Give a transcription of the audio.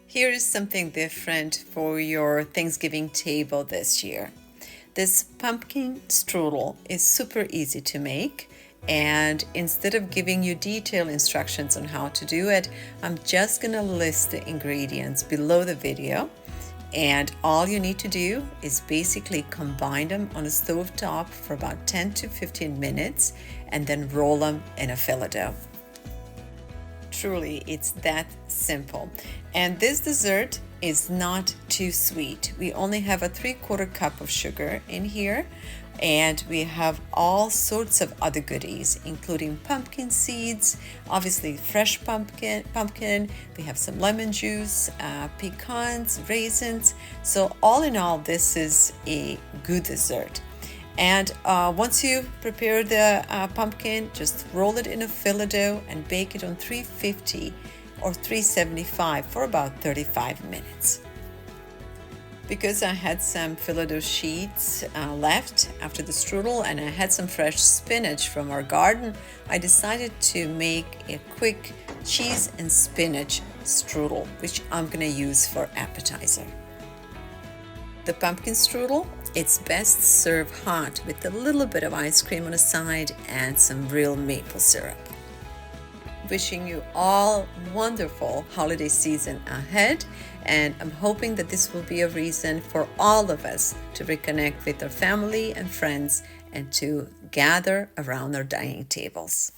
Here is something different for your Thanksgiving table this year. This pumpkin strudel is super easy to make, and instead of giving you detailed instructions on how to do it, I'm just gonna list the ingredients below the video, and all you need to do is basically combine them on a stove top for about 10 to 15 minutes and then roll them in a phyllo dough. Truly, it's that simple. And this dessert is not too sweet. We only have a 3/4 cup of sugar in here, and we have all sorts of other goodies, including pumpkin seeds, obviously fresh pumpkin. We have some lemon juice, pecans, raisins. So all in all, this is a good dessert. And once you prepare the pumpkin, just roll it in a phyllo dough and bake it on 350 or 375 for about 35 minutes. Because I had some phyllo dough sheets left after the strudel and I had some fresh spinach from our garden, I decided to make a quick cheese and spinach strudel, which I'm gonna use for appetizer. The pumpkin strudel, it's best served hot with a little bit of ice cream on the side and some real maple syrup. Wishing you all wonderful holiday season ahead, and I'm hoping that this will be a reason for all of us to reconnect with our family and friends and to gather around our dining tables.